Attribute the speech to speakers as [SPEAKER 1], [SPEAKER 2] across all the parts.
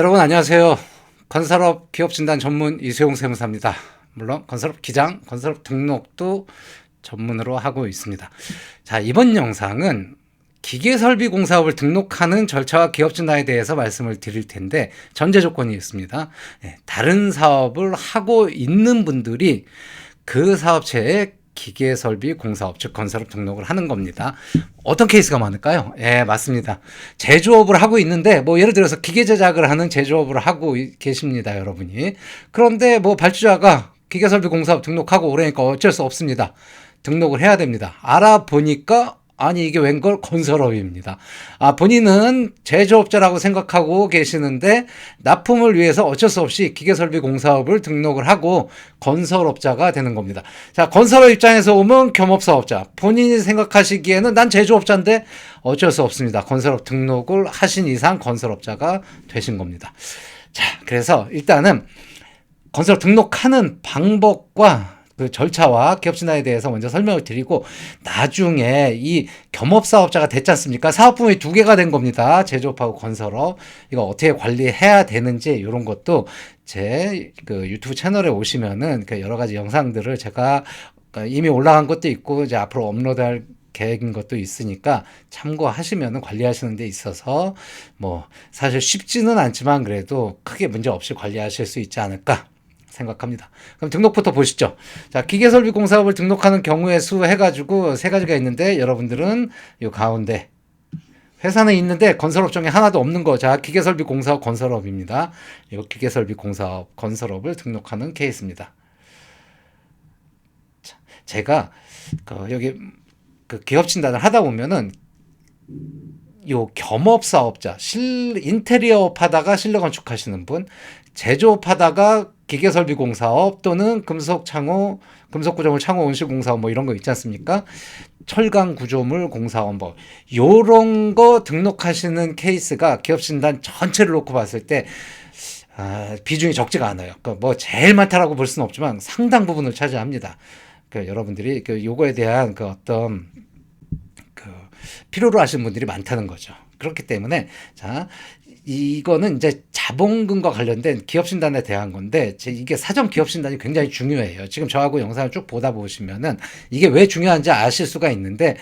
[SPEAKER 1] 여러분 안녕하세요. 건설업 기업진단 전문 이세용 세무사입니다. 물론 건설업 기장, 건설업 등록도 전문으로 하고 있습니다. 자, 이번 영상은 기계설비공사업을 등록하는 절차와 기업진단에 대해서 말씀을 드릴 텐데 전제 조건이 있습니다. 다른 사업을 하고 있는 분들이 그 사업체에 기계설비 공사업, 즉 건설업 등록을 하는 겁니다. 어떤 케이스가 많을까요? 예, 맞습니다. 제조업을 하고 있는데 예를 들어서 기계 제작을 하는 제조업을 하고 계십니다, 여러분이. 그런데 발주자가 기계설비 공사업 등록하고 오래니까 어쩔 수 없습니다. 등록을 해야 됩니다. 알아보니까 아니 이게 웬걸 건설업입니다. 본인은 제조업자라고 생각하고 계시는데 납품을 위해서 어쩔 수 없이 기계설비공사업을 등록을 하고 건설업자가 되는 겁니다. 자, 건설업 입장에서 오면 겸업사업자. 본인이 생각하시기에는 난 제조업자인데 어쩔 수 없습니다. 건설업 등록을 하신 이상 건설업자가 되신 겁니다. 자, 그래서 일단은 건설업 등록하는 방법과 그 절차와 기업진단에 대해서 먼저 설명을 드리고 나중에 이 겸업사업자가 됐지 않습니까? 사업부문이 두 개가 된 겁니다. 제조업하고 건설업. 이거 어떻게 관리해야 되는지 이런 것도 제 그 유튜브 채널에 오시면은 그 여러 가지 영상들을 제가 이미 올라간 것도 있고 이제 앞으로 업로드할 계획인 것도 있으니까 참고하시면은 관리하시는 데 있어서 사실 쉽지는 않지만 그래도 크게 문제 없이 관리하실 수 있지 않을까 생각합니다. 그럼 등록부터 보시죠. 자, 기계설비공사업을 등록하는 경우의 수 해가지고 세 가지가 있는데 여러분들은 이 가운데 회사는 있는데 건설업종에 하나도 없는 거. 자, 기계설비공사업 건설업입니다. 이 기계설비공사업 건설업을 등록하는 케이스입니다. 자, 제가 여기 기업 진단을 하다 보면은 요 겸업사업자, 인테리어업 하다가 실내 건축하시는 분, 제조업 하다가 기계설비공사업 또는 금속창호, 금속구조물 창호 온실공사업 이런 거 있지 않습니까? 철강구조물 공사업 요런 거 등록하시는 케이스가 기업진단 전체를 놓고 봤을 때 비중이 적지가 않아요. 제일 많다라고 볼 수는 없지만 상당 부분을 차지합니다. 여러분들이 요거에 대한 어떤 필요로 하시는 분들이 많다는 거죠. 그렇기 때문에 자, 이거는 이제 자본금과 관련된 기업진단에 대한 건데 이게 사전 기업진단이 굉장히 중요해요. 지금 저하고 영상을 쭉 보다 보시면은 이게 왜 중요한지 아실 수가 있는데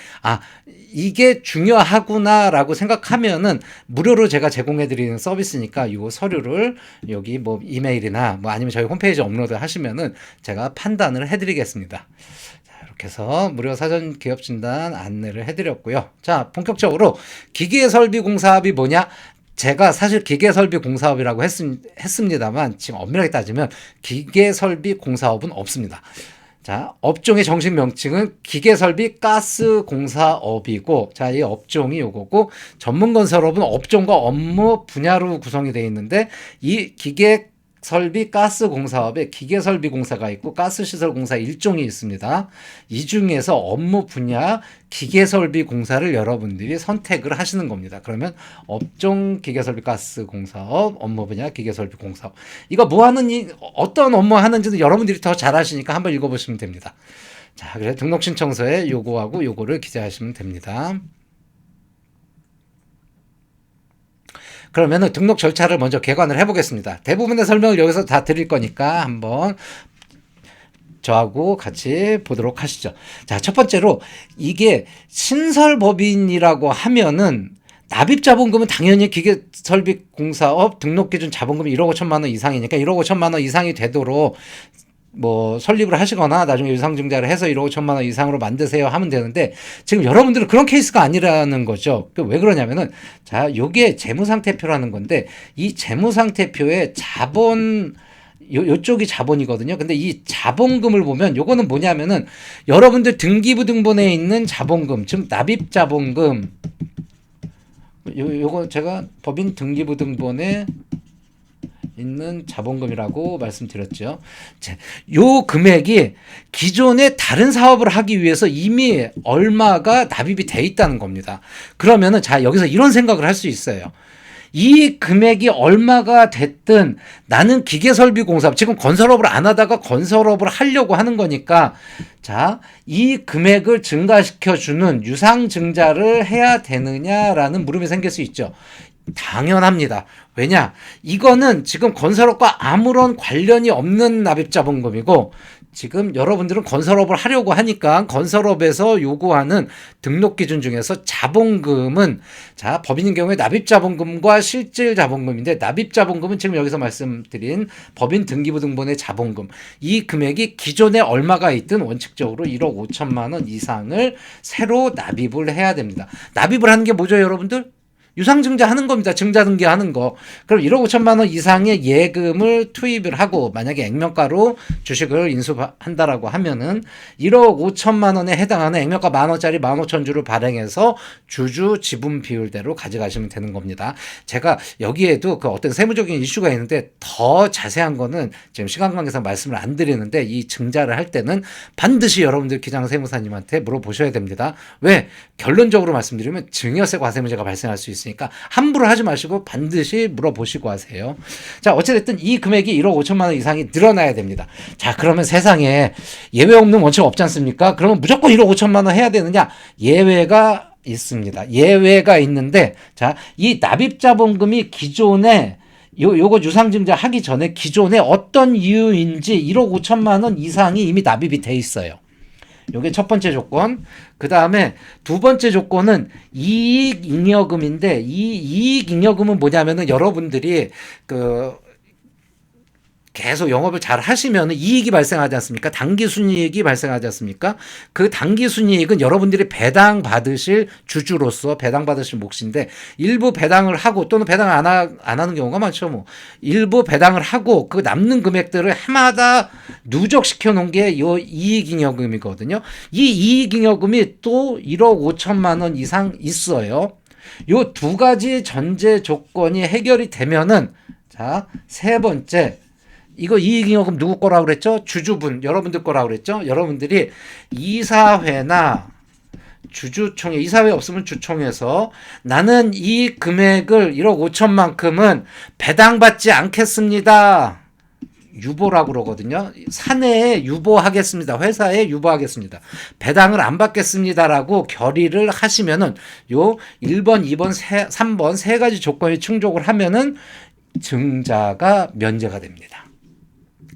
[SPEAKER 1] 이게 중요하구나라고 생각하면은 무료로 제가 제공해드리는 서비스니까 이 서류를 여기 이메일이나 아니면 저희 홈페이지에 업로드 하시면은 제가 판단을 해드리겠습니다. 그래서 무료 사전 기업 진단 안내를 해드렸고요. 자, 본격적으로 기계설비공사업이 뭐냐? 제가 사실 기계설비공사업이라고 했습니다만 지금 엄밀하게 따지면 기계설비공사업은 없습니다. 자, 업종의 정식 명칭은 기계설비 가스공사업이고, 자, 이 업종이 요거고, 전문건설업은 업종과 업무 분야로 구성이 되어 있는데, 이 기계설비 가스공사업에 기계설비공사가 있고 가스시설공사 일종이 있습니다. 이 중에서 업무 분야 기계설비공사를 여러분들이 선택을 하시는 겁니다. 그러면 업종 기계설비 가스공사업, 업무 분야 기계설비공사업. 이거 어떤 업무 하는지는 여러분들이 더 잘 아시니까 한번 읽어보시면 됩니다. 자, 그래서 등록 신청서에 요거하고 요거를 기재하시면 됩니다. 그러면은 등록 절차를 먼저 개관을 해보겠습니다. 대부분의 설명을 여기서 다 드릴 거니까 한번 저하고 같이 보도록 하시죠. 자, 첫 번째로 이게 신설법인이라고 하면은 납입자본금은 당연히 기계설비공사업 등록기준 자본금이 1억 5천만 원 이상이니까 1억 5천만 원 이상이 되도록 설립을 하시거나 나중에 유상증자를 해서 1억 5천만 원 이상으로 만드세요 하면 되는데 지금 여러분들은 그런 케이스가 아니라는 거죠. 왜 그러냐면은 자, 요게 재무상태표라는 건데 이 재무상태표에 자본 요쪽이 자본이거든요. 근데 이 자본금을 보면 요거는 뭐냐면은 여러분들 등기부등본에 있는 자본금, 즉 납입자본금 요거 제가 법인 등기부등본에 있는 자본금이라고 말씀드렸죠. 요 금액이 기존에 다른 사업을 하기 위해서 이미 얼마가 납입이 돼 있다는 겁니다. 그러면은 자, 여기서 이런 생각을 할 수 있어요. 이 금액이 얼마가 됐든 나는 기계설비공사, 지금 건설업을 안 하다가 건설업을 하려고 하는 거니까, 자, 이 금액을 증가시켜주는 유상증자를 해야 되느냐라는 물음이 생길 수 있죠. 당연합니다. 왜냐? 이거는 지금 건설업과 아무런 관련이 없는 납입자본금이고, 지금 여러분들은 건설업을 하려고 하니까 건설업에서 요구하는 등록 기준 중에서 자본금은, 자, 법인인 경우에 납입자본금과 실질자본금인데, 납입자본금은 지금 여기서 말씀드린 법인 등기부 등본의 자본금, 이 금액이 기존에 얼마가 있든 원칙적으로 1억 5천만 원 이상을 새로 납입을 해야 됩니다. 납입을 하는 게 뭐죠, 여러분들? 유상증자 하는 겁니다. 증자등기 하는 거. 그럼 1억 5천만 원 이상의 예금을 투입을 하고, 만약에 액면가로 주식을 인수한다라고 하면은 1억 5천만 원에 해당하는 액면가 10,000원짜리 15,000주를 발행해서 주주 지분 비율대로 가져가시면 되는 겁니다. 제가 여기에도 그 어떤 세무적인 이슈가 있는데 더 자세한 거는 지금 시간 관계상 말씀을 안 드리는데, 이 증자를 할 때는 반드시 여러분들 기장세무사님한테 물어보셔야 됩니다. 왜? 결론적으로 말씀드리면 증여세 과세문제가 발생할 수 있으니까 함부로 하지 마시고 반드시 물어보시고 하세요. 자, 어찌됐든 이 금액이 1억 5천만 원 이상이 늘어나야 됩니다. 자, 그러면 세상에 예외 없는 원칙 없지 않습니까? 그러면 무조건 1억 5천만 원 해야 되느냐? 예외가 있습니다. 예외가 있는데, 자, 이 납입자본금이 기존에 요거 유상증자 하기 전에 기존에 어떤 이유인지 1억 5천만 원 이상이 이미 납입이 돼 있어요. 요게 첫 번째 조건. 그 다음에 두 번째 조건은 이익잉여금인데, 이 이익잉여금은 뭐냐면은 여러분들이 계속 영업을 잘 하시면 이익이 발생하지 않습니까? 당기순이익이 발생하지 않습니까? 그 당기순이익은 여러분들이 배당받으실 주주로서 배당받으실 몫인데, 일부 배당을 하고 또는 배당을 안 하는 경우가 많죠. 뭐 일부 배당을 하고 그 남는 금액들을 해마다 누적시켜 놓은 게 이 이익잉여금이거든요. 이 이익잉여금이 또 1억 5천만 원 이상 있어요. 요 두 가지 전제 조건이 해결이 되면은, 자, 세 번째, 이거 이익잉여금 누구 거라고 그랬죠? 주주분, 여러분들 거라고 그랬죠? 여러분들이 이사회나 주주총회, 이사회 없으면 주총회에서 나는 이 금액을 1억 5천만큼은 배당받지 않겠습니다. 유보라고 그러거든요. 사내에 유보하겠습니다. 회사에 유보하겠습니다. 배당을 안 받겠습니다라고 결의를 하시면은 요 1번, 2번, 3번 세 가지 조건이 충족을 하면은 증자가 면제가 됩니다.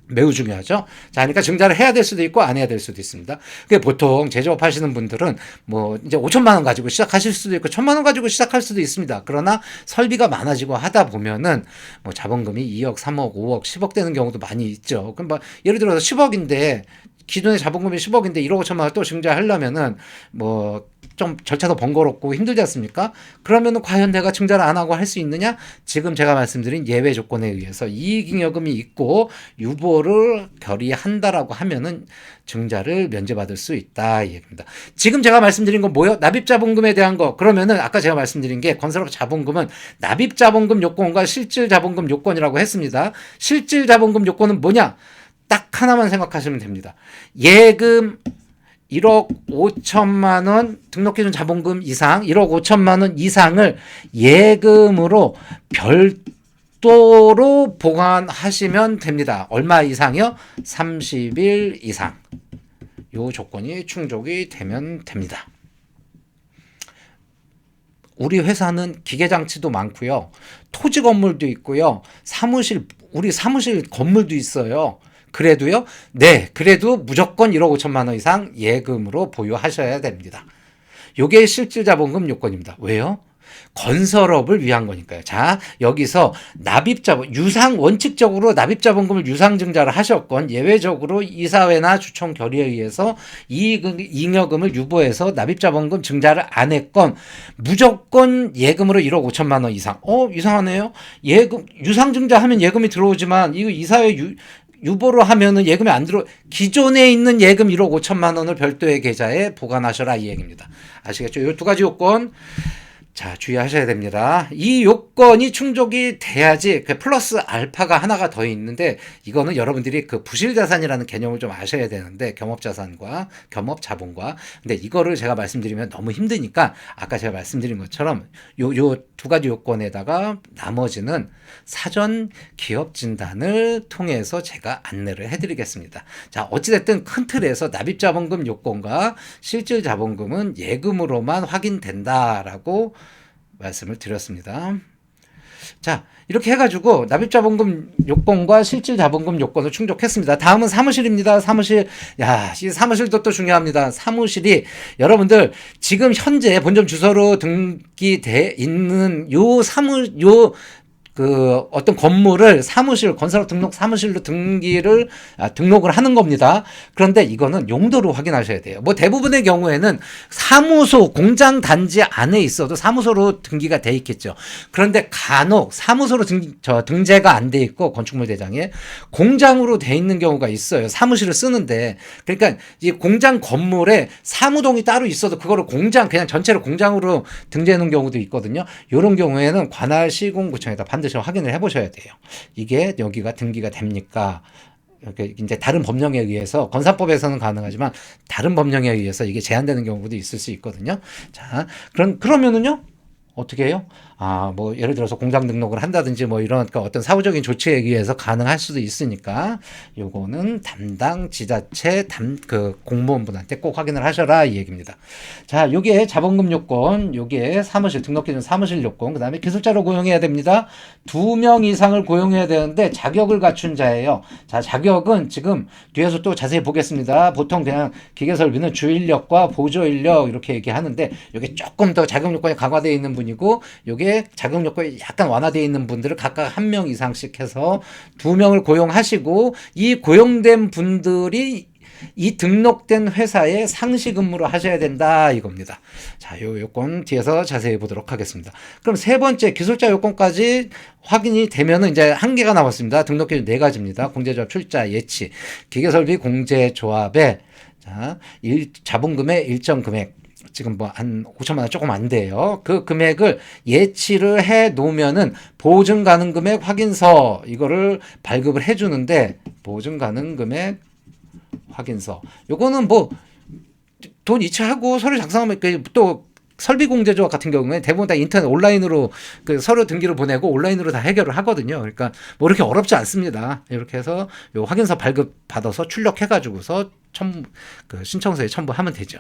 [SPEAKER 1] 매우 중요하죠. 자, 그러니까 증자를 해야 될 수도 있고 안 해야 될 수도 있습니다. 그게 보통 제조업 하시는 분들은 뭐 이제 5천만 원 가지고 시작하실 수도 있고 1,000만 원 가지고 시작할 수도 있습니다. 그러나 설비가 많아지고 하다 보면은 뭐 자본금이 2억, 3억, 5억, 10억 되는 경우도 많이 있죠. 그럼 뭐 예를 들어서 10억인데 기존의 자본금이 10억인데 1억 5천만 원 또 증자하려면은 뭐 좀 절차도 번거롭고 힘들지 않습니까? 그러면은 과연 내가 증자를 안 하고 할 수 있느냐? 지금 제가 말씀드린 예외 조건에 의해서 이익잉여금이 있고 유보를 결의한다라고 하면은 증자를 면제받을 수 있다, 이 얘기입니다. 지금 제가 말씀드린 건 뭐예요? 납입자본금에 대한 거. 그러면은 아까 제가 말씀드린 게 건설업 자본금은 납입자본금 요건과 실질자본금 요건이라고 했습니다. 실질자본금 요건은 뭐냐? 딱 하나만 생각하시면 됩니다. 예금 1억 5천만 원 등록기준 자본금 이상 1억 5천만 원 이상을 예금으로 별도로 보관하시면 됩니다. 얼마 이상이요? 30일 이상. 요 조건이 충족이 되면 됩니다. 우리 회사는 기계장치도 많고요. 토지 건물도 있고요. 우리 사무실 건물도 있어요. 그래도요? 네, 그래도 무조건 1억 5천만 원 이상 예금으로 보유하셔야 됩니다. 요게 실질자본금 요건입니다. 왜요? 건설업을 위한 거니까요. 자, 여기서 원칙적으로 납입자본금을 유상증자를 하셨건, 예외적으로 이사회나 주총 결의에 의해서 이익잉여금을 유보해서 납입자본금 증자를 안 했건, 무조건 예금으로 1억 5천만 원 이상. 이상하네요. 유상증자 하면 예금이 들어오지만, 이거 이사회 유보로 하면은 예금이 안 기존에 있는 예금 1억 5천만 원을 별도의 계좌에 보관하셔라, 이 얘기입니다. 아시겠죠? 이 두 가지 요건. 자, 주의하셔야 됩니다. 이 요건이 충족이 돼야지 그 플러스 알파가 하나가 더 있는데, 이거는 여러분들이 그 부실자산이라는 개념을 좀 아셔야 되는데, 겸업자산과 겸업자본과. 근데 이거를 제가 말씀드리면 너무 힘드니까 아까 제가 말씀드린 것처럼 요 두 가지 요건에다가 나머지는 사전 기업 진단을 통해서 제가 안내를 해드리겠습니다. 자, 어찌됐든 큰 틀에서 납입자본금 요건과 실질자본금은 예금으로만 확인된다라고 말씀을 드렸습니다. 자, 이렇게 해가지고 납입자본금 요건과 실질자본금 요건을 충족했습니다. 다음은 사무실입니다. 사무실. 야, 이 사무실도 또 중요합니다. 사무실이 여러분들 지금 현재 본점 주소로 등기돼 있는 어떤 건물을 사무실, 건설업 등록 사무실로 등록을 하는 겁니다. 그런데 이거는 용도로 확인하셔야 돼요. 뭐 대부분의 경우에는 사무소, 공장 단지 안에 있어도 사무소로 등기가 돼 있겠죠. 그런데 간혹 사무소로 등재가 안 돼 있고 건축물 대장에 공장으로 돼 있는 경우가 있어요. 사무실을 쓰는데. 그러니까 이 공장 건물에 사무동이 따로 있어도 그거를 그냥 전체를 공장으로 등재해 놓은 경우도 있거든요. 이런 경우에는 관할 시공구청에다 반드시 확인을 해보셔야 돼요. 이게 여기가 등기가 됩니까? 이렇게 이제 다른 법령에 의해서 건사법에서는 가능하지만 다른 법령에 의해서 이게 제한되는 경우도 있을 수 있거든요. 자, 그러면은요 어떻게 해요? 뭐 예를 들어서 공장 등록을 한다든지 뭐 이런 어떤 사후적인 조치에 의해서 가능할 수도 있으니까 요거는 담당 지자체 그 공무원분한테 꼭 확인을 하셔라 이 얘기입니다. 자, 요게 자본금 요건, 요게 사무실 등록 기준 사무실 요건, 그다음에 기술자로 고용해야 됩니다. 2명 이상을 고용해야 되는데 자격을 갖춘 자예요. 자, 자격은 지금 뒤에서 또 자세히 보겠습니다. 보통 그냥 기계설비는 주인력과 보조인력 이렇게 얘기하는데 요게 조금 더 자격 요건이 강화되어 있는 분이고 요게 자격 요건이 약간 완화되어 있는 분들을 각각 1명 이상씩 해서 2명을 고용하시고 이 고용된 분들이 이 등록된 회사에 상시 근무를 하셔야 된다 이겁니다. 자, 요 요건 뒤에서 자세히 보도록 하겠습니다. 그럼 세 번째 기술자 요건까지 확인이 되면은 이제 한계가 남았습니다. 등록 기준 4가지입니다. 공제조합 출자 예치, 기계설비 공제조합에 자, 자본금의 일정 금액 지금 뭐 한 5천만 원 조금 안 돼요. 그 금액을 예치를 해 놓으면은 보증 가능 금액 확인서 이거를 발급을 해 주는데 보증 가능 금액 확인서 요거는 뭐 돈 이체하고 서류 작성하면 또 설비공제조합 같은 경우에 대부분 다 인터넷 온라인으로 그 서류 등기를 보내고 온라인으로 다 해결을 하거든요. 그러니까 뭐 이렇게 어렵지 않습니다. 이렇게 해서 요 확인서 발급 받아서 출력해가지고서 신청서에 첨부하면 되죠.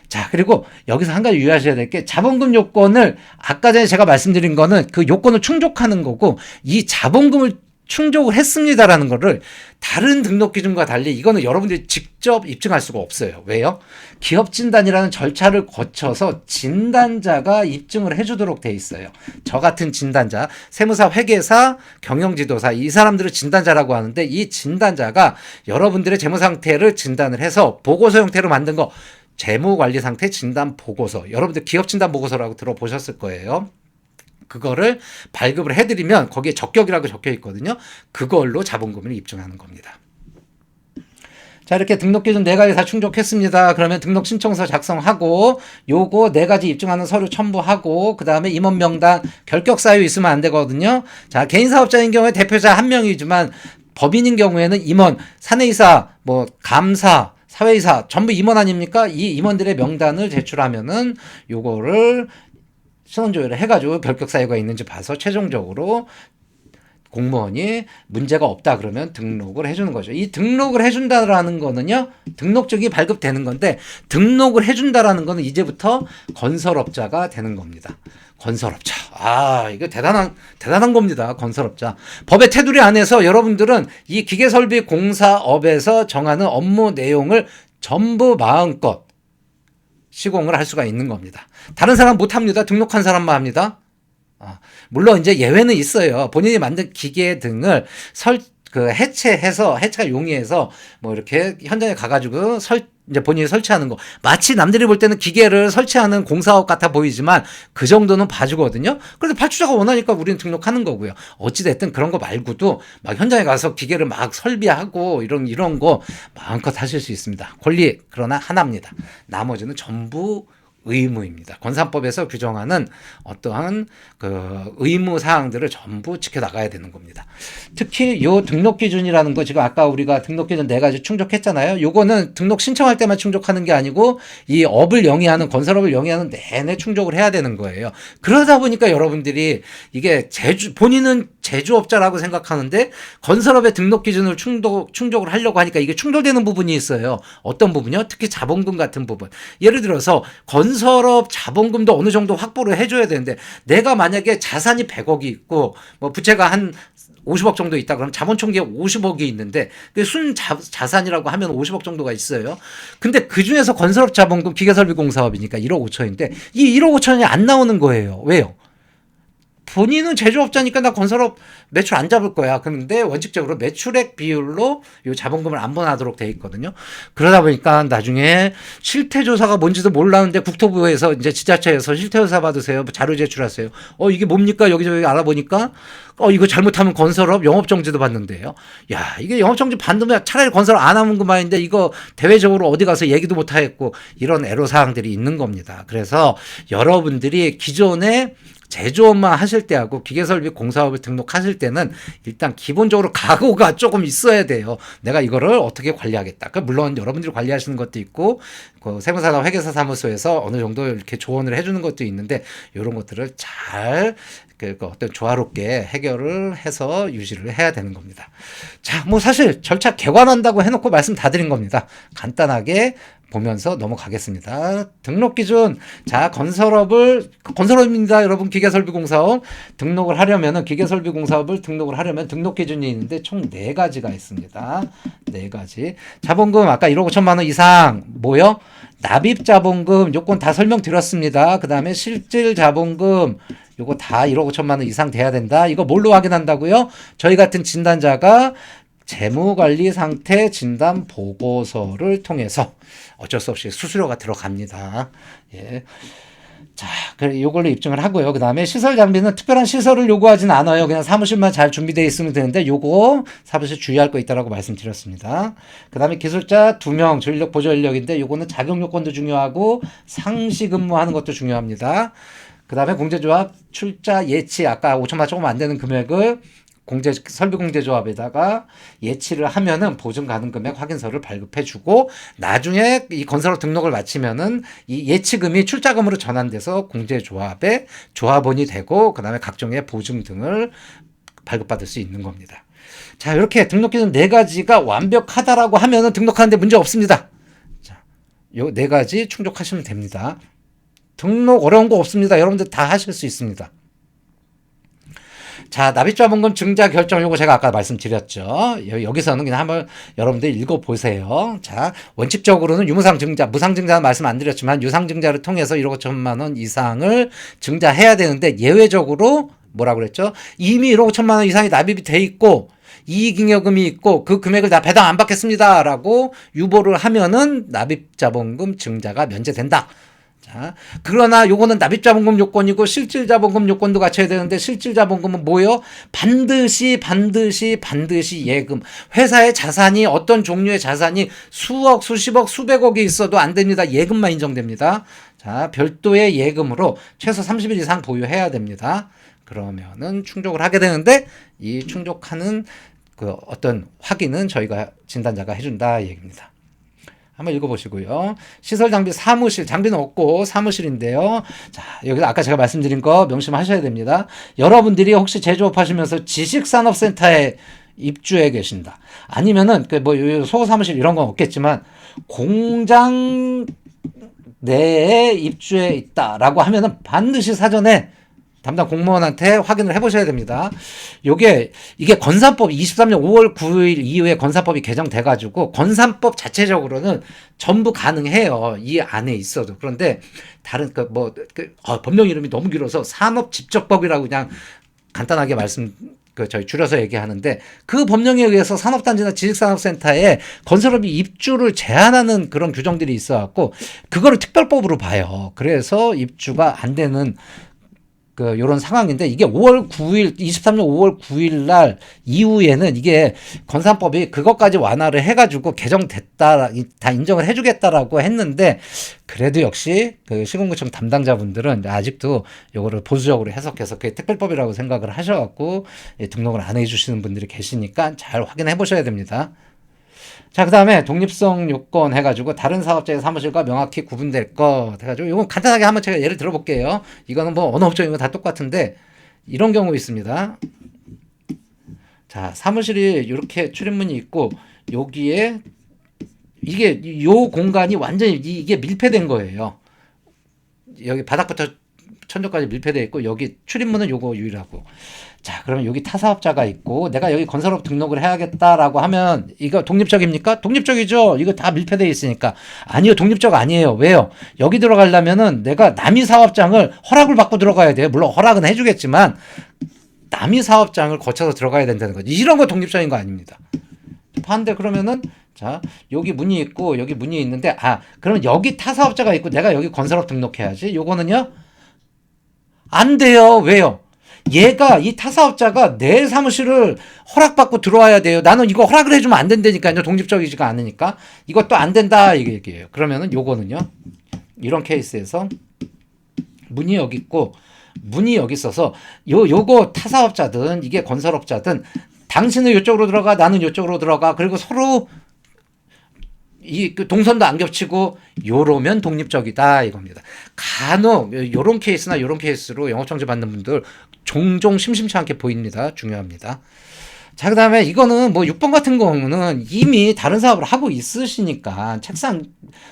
[SPEAKER 1] 자, 그리고 여기서 한 가지 유의하셔야 될 게 자본금 요건을 아까 전에 제가 말씀드린 거는 그 요건을 충족하는 거고 이 자본금을 충족을 했습니다라는 거를 다른 등록 기준과 달리 이거는 여러분들이 직접 입증할 수가 없어요. 왜요? 기업 진단이라는 절차를 거쳐서 진단자가 입증을 해주도록 돼 있어요. 저 같은 진단자, 세무사, 회계사, 경영지도사 이 사람들을 진단자라고 하는데 이 진단자가 여러분들의 재무 상태를 진단을 해서 보고서 형태로 만든 거 재무관리상태 진단 보고서 여러분들 기업 진단 보고서라고 들어보셨을 거예요. 그거를 발급을 해드리면 거기에 적격이라고 적혀 있거든요. 그걸로 자본금을 입증하는 겁니다. 자, 이렇게 등록 기준 4가지 다 충족했습니다. 그러면 등록 신청서 작성하고 요거 4가지 입증하는 서류 첨부하고 그 다음에 임원 명단 결격 사유 있으면 안 되거든요. 자, 개인 사업자인 경우에 대표자 1명이지만 법인인 경우에는 임원, 사내이사, 뭐 감사, 사회이사 전부 임원 아닙니까? 이 임원들의 명단을 제출하면은 요거를 신원조회를 해가지고 결격 사유가 있는지 봐서 최종적으로 공무원이 문제가 없다 그러면 등록을 해주는 거죠. 이 등록을 해준다라는 거는요, 등록증이 발급되는 건데 등록을 해준다라는 거는 이제부터 건설업자가 되는 겁니다. 건설업자. 이거 대단한 겁니다. 건설업자. 법의 테두리 안에서 여러분들은 이 기계설비 공사업에서 정하는 업무 내용을 전부 마음껏 시공을 할 수가 있는 겁니다. 다른 사람 못 합니다. 등록한 사람만 합니다. 물론 이제 예외는 있어요. 본인이 만든 기계 등을 해체가 용이해서 뭐 이렇게 현장에 가가지고 이제 본인이 설치하는 거. 마치 남들이 볼 때는 기계를 설치하는 공사업 같아 보이지만 그 정도는 봐주거든요. 그런데 발주자가 원하니까 우리는 등록하는 거고요. 어찌됐든 그런 거 말고도 막 현장에 가서 기계를 막 설비하고 이런 거 마음껏 하실 수 있습니다. 권리 그러나 하나입니다. 나머지는 전부 의무입니다. 건산법에서 규정하는 어떠한 그 의무 사항들을 전부 지켜나가야 되는 겁니다. 특히 요 등록 기준이라는 거 지금 아까 우리가 등록 기준 4가지 충족했잖아요. 요거는 등록 신청할 때만 충족하는 게 아니고 이 업을 영위하는 건설업을 영위하는 내내 충족을 해야 되는 거예요. 그러다 보니까 여러분들이 이게 본인은 제조업자라고 생각하는데 건설업의 등록 기준을 충족을 하려고 하니까 이게 충돌되는 부분이 있어요. 어떤 부분이요? 특히 자본금 같은 부분. 예를 들어서 건설업 자본금도 어느 정도 확보를 해줘야 되는데 내가 만약에 자산이 100억이 있고 뭐 부채가 한 50억 정도 있다 그러면 자본총계에 50억이 있는데 순 자산이라고 하면 50억 정도가 있어요. 근데 그중에서 건설업 자본금 기계설비공사업이니까 1억 5천인데 이 1억 5천이 안 나오는 거예요. 왜요? 본인은 제조업자니까 나 건설업 매출 안 잡을 거야. 그런데 원칙적으로 매출액 비율로 이 자본금을 안 분할하도록 돼 있거든요. 그러다 보니까 나중에 실태조사가 뭔지도 몰랐는데 국토부에서 이제 지자체에서 실태조사 받으세요. 자료 제출하세요. 이게 뭡니까? 여기저기 알아보니까 이거 잘못하면 건설업 영업정지도 받는데요. 야, 이게 영업정지 받으면 차라리 건설업 안 하는 것만인데 이거 대외적으로 어디 가서 얘기도 못 하겠고 이런 애로사항들이 있는 겁니다. 그래서 여러분들이 기존에 제조업만 하실 때하고 기계설비 공사업을 등록하실 때는 일단 기본적으로 각오가 조금 있어야 돼요. 내가 이거를 어떻게 관리하겠다. 물론 여러분들이 관리하시는 것도 있고 그 세무사나 회계사 사무소에서 어느 정도 이렇게 조언을 해주는 것도 있는데 이런 것들을 잘 어떤 조화롭게 해결을 해서 유지를 해야 되는 겁니다. 자, 뭐 사실 절차 개관한다고 해놓고 말씀 다 드린 겁니다. 간단하게 보면서 넘어가겠습니다. 등록 기준. 자, 건설업입니다. 여러분, 기계설비공사업 등록을 하려면은, 기계설비공사업을 등록을 하려면 등록 기준이 있는데 총 4가지가 있습니다. 4가지. 자본금, 아까 1억 5천만 원 이상, 뭐요? 납입자본금, 요건 다 설명드렸습니다. 그 다음에 실질자본금, 요거 다 1억 5천만 원 이상 돼야 된다. 이거 뭘로 확인한다고요? 저희 같은 진단자가 재무관리 상태 진단 보고서를 통해서 어쩔 수 없이 수수료가 들어갑니다. 예. 자, 그래, 요걸로 입증을 하고요. 그 다음에 시설 장비는 특별한 시설을 요구하진 않아요. 그냥 사무실만 잘 준비되어 있으면 되는데, 요거 사무실 주의할 거 있다라고 말씀드렸습니다. 그 다음에 기술자 2명, 조인력, 보조 인력인데, 요거는 자격 요건도 중요하고, 상시 근무하는 것도 중요합니다. 그 다음에 공제조합 출자 예치, 아까 5천만 조금 안 되는 금액을 설비공제조합에다가 예치를 하면은 보증 가능 금액 확인서를 발급해주고 나중에 이 건설업 등록을 마치면은 이 예치금이 출자금으로 전환돼서 공제조합의 조합원이 되고 그 다음에 각종의 보증 등을 발급받을 수 있는 겁니다. 자, 이렇게 등록 기준 4가지가 완벽하다라고 하면은 등록하는데 문제 없습니다. 자, 요 4가지 충족하시면 됩니다. 등록 어려운 거 없습니다. 여러분들 다 하실 수 있습니다. 자, 납입자본금 증자 결정 요거 제가 아까 말씀드렸죠. 여기서는 그냥 한번 여러분들 읽어보세요. 자, 원칙적으로는 유무상 증자, 무상 증자는 말씀 안 드렸지만 유상 증자를 통해서 1억 5천만 원 이상을 증자해야 되는데 예외적으로 뭐라고 그랬죠? 이미 1억 5천만 원 이상이 납입이 돼 있고 이익잉여금이 있고 그 금액을 다 배당 안 받겠습니다 라고 유보를 하면은 납입자본금 증자가 면제된다. 자, 그러나 요거는 납입자본금 요건이고 실질자본금 요건도 갖춰야 되는데 실질자본금은 뭐요? 반드시 예금. 회사의 자산이 어떤 종류의 자산이 수억, 수십억, 수백억이 있어도 안 됩니다. 예금만 인정됩니다. 자, 별도의 예금으로 최소 30일 이상 보유해야 됩니다. 그러면은 충족을 하게 되는데 이 충족하는 그 어떤 확인은 저희가 진단자가 해준다 얘기입니다. 한번 읽어보시고요. 시설 장비 사무실, 장비는 없고 사무실인데요. 자, 여기서 아까 제가 말씀드린 거 명심하셔야 됩니다. 여러분들이 혹시 제조업 하시면서 지식산업센터에 입주해 계신다. 아니면은 뭐 소호 사무실 이런 건 없겠지만 공장 내에 입주해 있다라고 하면은 반드시 사전에 담당 공무원한테 확인을 해보셔야 됩니다. 이게 건산법 23년 5월 9일 이후에 건산법이 개정돼가지고 건산법 자체적으로는 전부 가능해요. 이 안에 있어도. 그런데 다른 법령 이름이 너무 길어서 산업집적법이라고 그냥 간단하게 저희 줄여서 얘기하는데 그 법령에 의해서 산업단지나 지식산업센터에 건설업이 입주를 제한하는 그런 규정들이 있어갖고 그거를 특별법으로 봐요. 그래서 입주가 안 되는 요런 상황인데 이게 5월 9일, 23년 5월 9일 날 이후에는 이게 건산법이 그것까지 완화를 해가지고 개정됐다, 다 인정을 해주겠다라고 했는데 그래도 역시 그 시군구청 담당자분들은 아직도 요거를 보수적으로 해석해서 그게 특별법이라고 생각을 하셔갖고 등록을 안 해주시는 분들이 계시니까 잘 확인해 보셔야 됩니다. 자, 그 다음에 독립성 요건 해가지고 다른 사업자의 사무실과 명확히 구분될 것 해가지고 이건 간단하게 한번 제가 예를 들어볼게요. 이거는 뭐 어느 업종이고 다 똑같은데 이런 경우 있습니다. 자, 사무실이 이렇게 출입문이 있고 여기에 이게 요 공간이 완전히 이게 밀폐된 거예요. 여기 바닥부터 천정까지 밀폐되어 있고 여기 출입문은 요거 유일하고. 자, 그러면 여기 타사업자가 있고 내가 여기 건설업 등록을 해야겠다라고 하면 이거 독립적입니까? 독립적이죠. 이거 다 밀폐되어 있으니까. 아니요, 독립적 아니에요. 왜요? 여기 들어가려면은 내가 남이 사업장을 허락을 받고 들어가야 돼요. 물론 허락은 해주겠지만 남이 사업장을 거쳐서 들어가야 된다는 거죠. 이런 거 독립적인 거 아닙니다. 반대 그러면은 자, 여기 문이 있고 여기 문이 있는데 그러면 여기 타사업자가 있고 내가 여기 건설업 등록해야지. 요거는요? 안 돼요. 왜요? 얘가 이 타사업자가 내 사무실을 허락받고 들어와야 돼요. 나는 이거 허락을 해주면 안 된다니까요. 독립적이지가 않으니까. 이것도 안 된다 이게 얘기예요. 그러면은 요거는요. 이런 케이스에서 문이 여기 있고 문이 여기 있어서 요거 타사업자든 이게 건설업자든 당신은 이쪽으로 들어가 나는 이쪽으로 들어가 그리고 서로 그 동선도 안 겹치고 요러면 독립적이다 이겁니다. 간혹 요런 케이스나 요런 케이스로 영업정지 받는 분들 종종 심심치 않게 보입니다. 중요합니다. 자, 그 다음에 이거는 뭐 6번 같은 경우는 이미 다른 사업을 하고 있으시니까 책상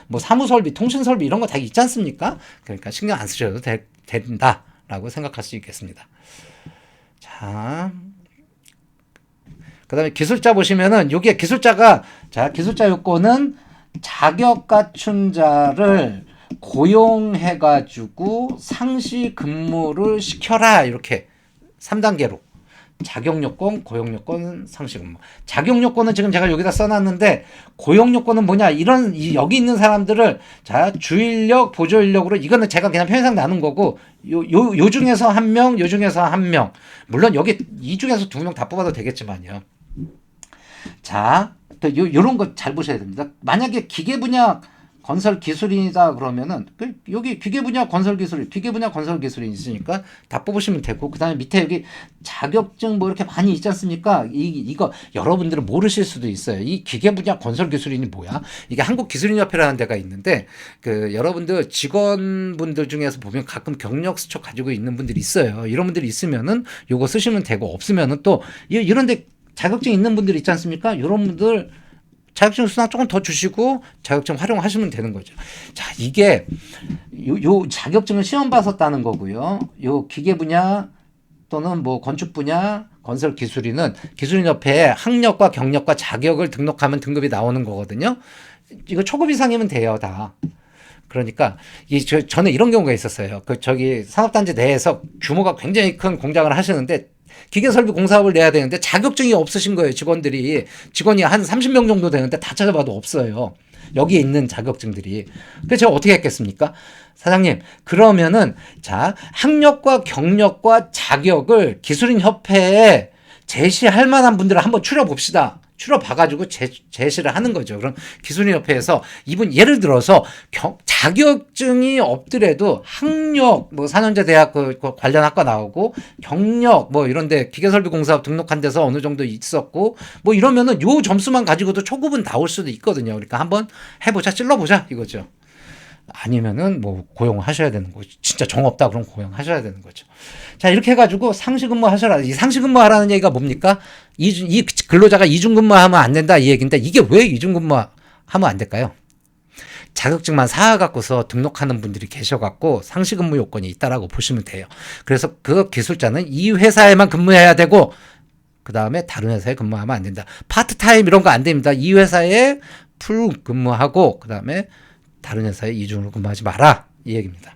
[SPEAKER 1] 뭐 사무설비 통신설비 이런 거 다 있지 않습니까? 그러니까 신경 안 쓰셔도 된다라고 생각할 수 있겠습니다. 자, 그 다음에 기술자 보시면은 여기에 기술자가 자 기술자 요건은 자격 갖춘 자를 고용해가지고 상시 근무를 시켜라 이렇게 3단계로 자격 요건, 고용 요건, 상시 근무. 자격 요건은 지금 제가 여기다 써놨는데 고용 요건은 뭐냐 이런 여기 있는 사람들을 자 주인력, 보조 인력으로 이거는 제가 그냥 편의상 나눈 거고 요 중에서 한 명, 요 중에서 한 명. 물론 여기 이 중에서 2명 다 뽑아도 되겠지만요. 자, 요런 거 잘 보셔야 됩니다. 만약에 기계 분야 건설 기술인이다 그러면은 여기 기계 분야 건설 기술인, 기계 분야 건설 기술인 있으니까 다 뽑으시면 되고 그다음에 밑에 여기 자격증 뭐 이렇게 많이 있지 않습니까? 이거 여러분들은 모르실 수도 있어요. 이 기계 분야 건설 기술인이 뭐야? 이게 한국기술인협회라는 데가 있는데 그 여러분들 직원분들 중에서 보면 가끔 경력 수첩 가지고 있는 분들이 있어요. 이런 분들이 있으면은 요거 쓰시면 되고 없으면은 또 이런데 자격증 있는 분들 있지 않습니까? 이런 분들 자격증 수당 조금 더 주시고 자격증 활용하시면 되는 거죠. 자, 이게 요 자격증을 시험 봐서 따는 거고요. 요 기계 분야 또는 뭐 건축 분야 건설 기술인은 기술인협회에 학력과 경력과 자격을 등록하면 등급이 나오는 거거든요. 이거 초급 이상이면 돼요, 다. 그러니까 전에 이런 경우가 있었어요. 저기 산업단지 내에서 규모가 굉장히 큰 공장을 하시는데 기계설비 공사업을 내야 되는데 자격증이 없으신 거예요. 직원이 한 30명 정도 되는데 다 찾아봐도 없어요. 여기에 있는 자격증들이. 그래서 제가 어떻게 했겠습니까? 사장님, 그러면은 자 학력과 경력과 자격을 기술인협회에 제시할 만한 분들을 한번 추려봅시다. 추려봐가지고 제시를 하는 거죠. 그럼 기술인협회에서 이분 예를 들어서 자격증이 없더라도 학력 뭐 4년제 대학 그 관련 학과 나오고 경력 뭐 이런데 기계설비공사업 등록한 데서 어느 정도 있었고 뭐 이러면은 요 점수만 가지고도 초급은 나올 수도 있거든요. 그러니까 한번 해보자, 찔러보자 이거죠. 아니면은 뭐 고용하셔야 되는 거죠. 진짜 정 없다 그럼 고용하셔야 되는 거죠. 자, 이렇게 해가지고 상시근무 하셔라. 이 상시근무 하라는 얘기가 뭡니까? 이 근로자가 이중근무하면 안 된다 이 얘기인데 이게 왜 이중근무 하면 안 될까요? 자격증만 사갖고서 등록하는 분들이 계셔갖고 상시근무 요건이 있다라고 보시면 돼요. 그래서 그 기술자는 이 회사에만 근무해야 되고 그 다음에 다른 회사에 근무하면 안 된다. 파트타임 이런 거 안 됩니다. 이 회사에 풀 근무하고 그 다음에 다른 회사에 이중으로 근무하지 마라 이 얘기입니다.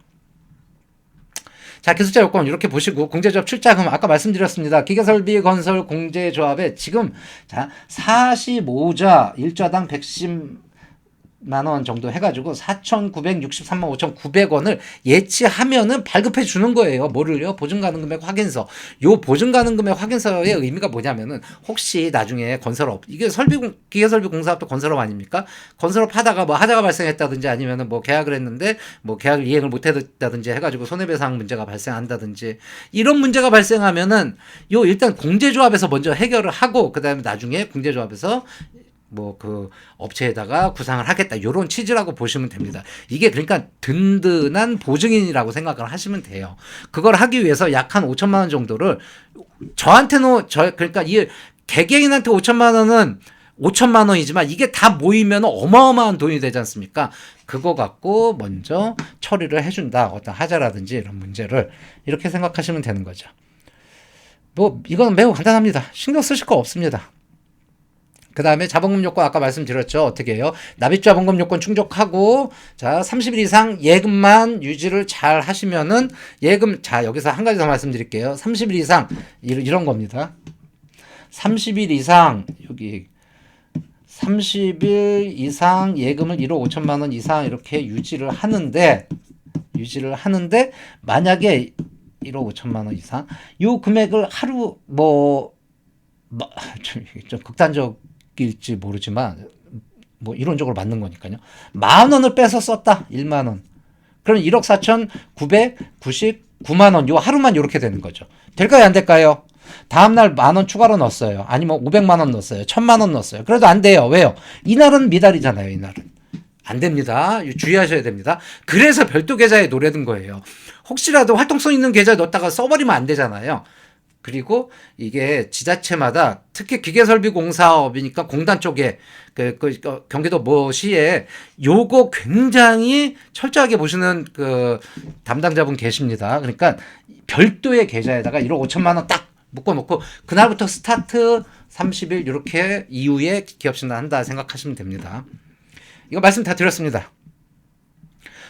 [SPEAKER 1] 자, 기술자 요건 이렇게 보시고 공제조합 출자금 아까 말씀드렸습니다. 기계설비 건설 공제조합에 지금 자 45자 1자당 110 5천만 원 정도 해가지고 4,963만 5,900원을 예치하면은 발급해 주는 거예요. 뭐를요? 보증가능금액 확인서. 요 보증가능금액 확인서의 의미가 뭐냐면은 혹시 나중에 건설업, 이게 기계설비공사업도 건설업 아닙니까? 건설업 하다가 뭐 하자가 발생했다든지 아니면은 뭐 계약을 했는데 뭐 계약을 이행을 못 했다든지 해가지고 손해배상 문제가 발생한다든지 이런 문제가 발생하면은 요 일단 공제조합에서 먼저 해결을 하고 그다음에 나중에 공제조합에서 뭐 그 업체에다가 구상을 하겠다 요런 취지라고 보시면 됩니다. 이게 그러니까 든든한 보증인이라고 생각을 하시면 돼요. 그걸 하기 위해서 약 한 5천만 원 정도를 저한테는 그러니까 이 개개인한테 5천만 원은 5천만 원이지만 이게 다 모이면 어마어마한 돈이 되지 않습니까? 그거 갖고 먼저 처리를 해준다. 어떤 하자라든지 이런 문제를 이렇게 생각하시면 되는 거죠. 뭐 이건 매우 간단합니다. 신경 쓰실 거 없습니다. 그 다음에 자본금 요건 아까 말씀드렸죠. 어떻게 해요? 납입 자본금 요건 충족하고 자 30일 이상 예금만 유지를 잘 하시면은 예금 자 여기서 한 가지 더 말씀드릴게요. 30일 이상 이런 겁니다. 30일 이상 여기 30일 이상 예금을 1억 5천만 원 이상 이렇게 유지를 하는데 만약에 1억 5천만 원 이상 요 금액을 하루 좀 극단적일지 모르지만 뭐 이론적으로 맞는 거니까요. 10,000원을 빼서 썼다. 1만 원. 그럼 1억 4,999만 원 요 하루만 요렇게 되는 거죠. 될까요, 안 될까요? 다음날 10,000원 추가로 넣었어요. 아니면 500만 원 넣었어요. 1,000만 원 넣었어요. 그래도 안 돼요. 왜요? 이날은 미달이잖아요. 이날은. 안 됩니다. 주의하셔야 됩니다. 그래서 별도 계좌에 노려든 거예요. 혹시라도 활동성 있는 계좌에 넣었다가 써버리면 안 되잖아요. 그리고 이게 지자체마다 특히 기계설비공사업이니까 공단 쪽에 경기도 뭐 시에 요거 굉장히 철저하게 보시는 그 담당자분 계십니다. 그러니까 별도의 계좌에다가 1억 5천만 원 딱 묶어놓고 그날부터 스타트 30일 이렇게 이후에 기업신당 한다 생각하시면 됩니다. 이거 말씀 다 드렸습니다.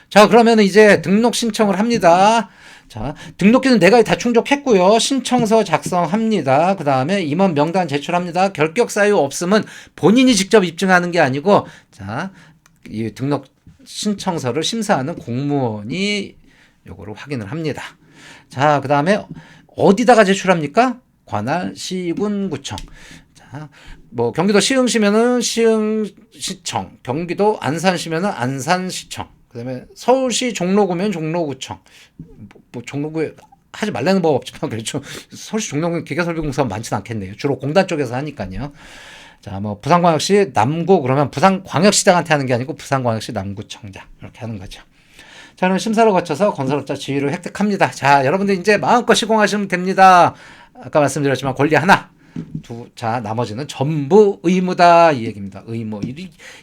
[SPEAKER 1] 자, 그러면 이제 등록 신청을 합니다. 자, 등록기는 내가 다 충족했고요. 신청서 작성합니다. 그 다음에 임원 명단 제출합니다. 결격 사유 없으면 본인이 직접 입증하는 게 아니고, 자, 이 등록 신청서를 심사하는 공무원이 요거를 확인을 합니다. 자, 그 다음에 어디다가 제출합니까? 관할 시군구청. 자, 뭐 경기도 시흥시면은 시흥시청, 경기도 안산시면은 안산시청. 그다음에 서울시 종로구면 종로구청. 뭐 종로구에 하지 말라는 법 없지만 그렇죠. 서울시 종로구 기계설비공사는 많지는 않겠네요. 주로 공단 쪽에서 하니까요. 자, 뭐 부산광역시 남구 그러면 부산광역시장한테 하는 게 아니고 부산광역시 남구청장 이렇게 하는 거죠. 자, 그럼 심사를 거쳐서 건설업자 지위를 획득합니다. 자, 여러분들 이제 마음껏 시공하시면 됩니다. 아까 말씀드렸지만 권리 하나. 자, 나머지는 전부 의무다 이 얘기입니다. 의무.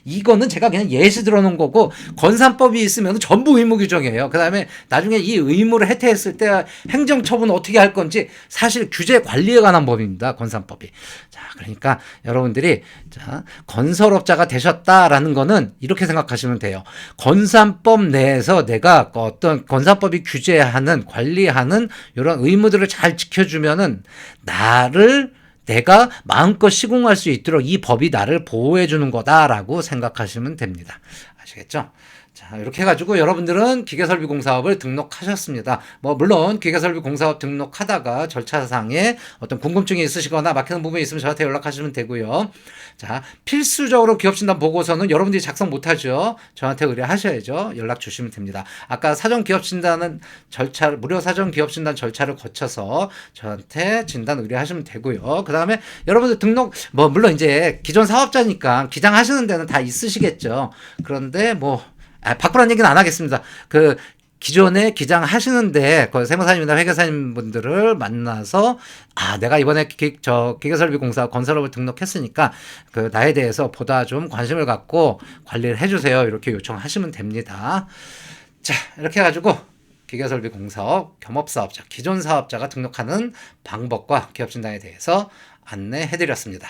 [SPEAKER 1] 이거는 제가 그냥 예시 들어놓은 거고 건산법이 있으면 전부 의무 규정이에요. 그 다음에 나중에 이 의무를 해태했을 때 행정처분 어떻게 할 건지 사실 규제 관리에 관한 법입니다. 건산법이. 자, 그러니까 여러분들이 자, 건설업자가 되셨다라는 거는 이렇게 생각하시면 돼요. 건산법 내에서 내가 어떤 건산법이 규제하는 관리하는 이런 의무들을 잘 지켜주면은 내가 마음껏 시공할 수 있도록 이 법이 나를 보호해 주는 거다라고 생각하시면 됩니다. 아시겠죠? 자, 이렇게 해가지고 여러분들은 기계설비공사업을 등록하셨습니다. 뭐 물론 기계설비공사업 등록하다가 절차상에 어떤 궁금증이 있으시거나 막히는 부분이 있으면 저한테 연락하시면 되고요. 자, 필수적으로 기업진단 보고서는 여러분들이 작성 못하죠. 저한테 의뢰하셔야죠. 연락 주시면 됩니다. 아까 사전 기업진단은 무료 사전 기업진단 절차를 거쳐서 저한테 진단 의뢰하시면 되고요. 그 다음에 여러분들 등록 뭐 물론 이제 기존 사업자니까 기장하시는 데는 다 있으시겠죠. 그런데 뭐 바꾸라는 얘기는 안 하겠습니다. 그 기존에 기장하시는데 그 세무사님이나 회계사님 분들을 만나서 내가 이번에 기계설비공사 건설업을 등록했으니까 그 나에 대해서 보다 좀 관심을 갖고 관리를 해주세요. 이렇게 요청하시면 됩니다. 자, 이렇게 해가지고 기계설비공사업 겸업사업자 기존 사업자가 등록하는 방법과 기업진단에 대해서 안내해드렸습니다.